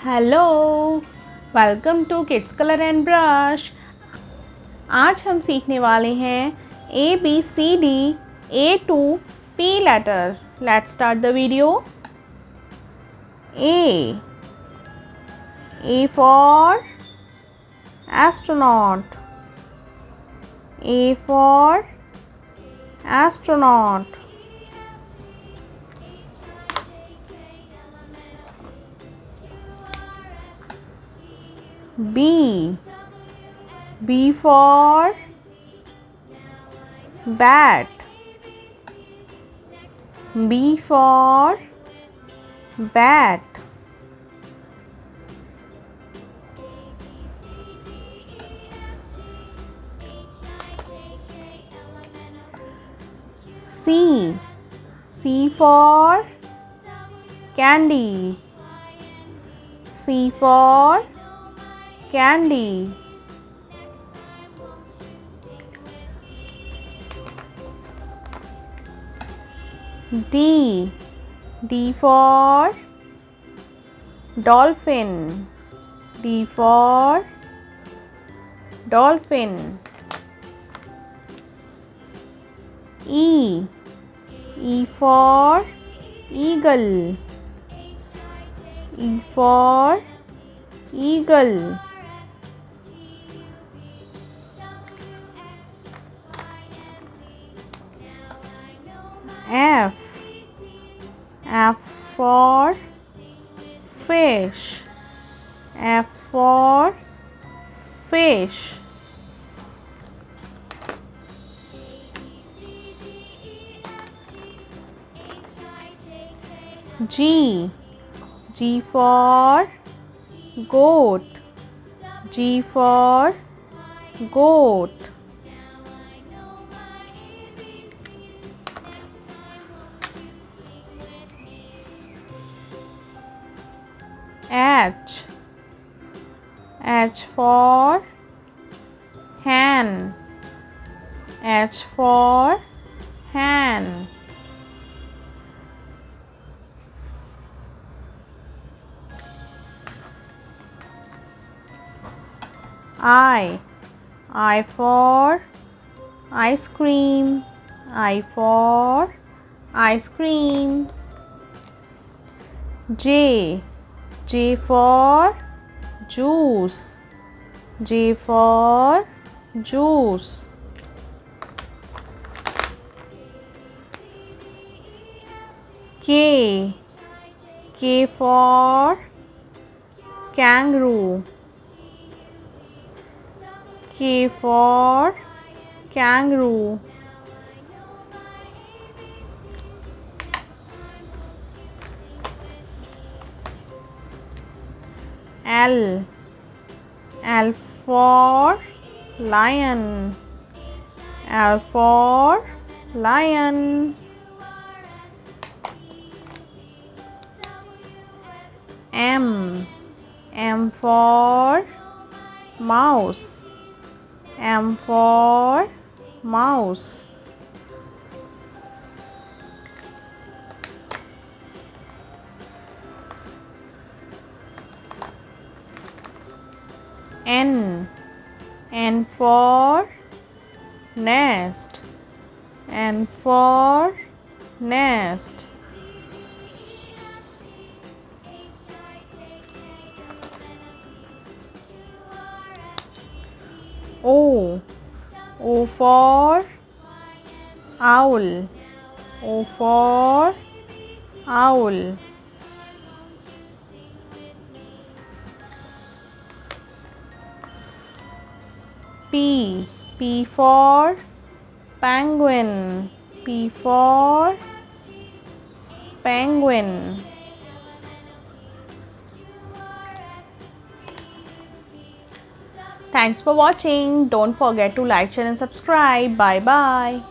Hello, welcome to kids colour and brush. आज हम सीखने वाले हैं ABCD A to P letter. Let's start the video. A for astronaut. A for astronaut. B for bat. B for bat. C for candy. C for candy. D for dolphin. D for dolphin. E for eagle. E for eagle. F for fish. F for fish. G for goat. G for goat. H for hen. H for hen. I for ice cream. I for ice cream. J for juice. J for juice. K for kangaroo. K for kangaroo. L for lion. L for lion. M for mouse. M for mouse. N for nest. N for nest. O for owl. O for owl. P for penguin. P for penguin. Thanks for watching. Don't forget to like, share and subscribe. Bye bye.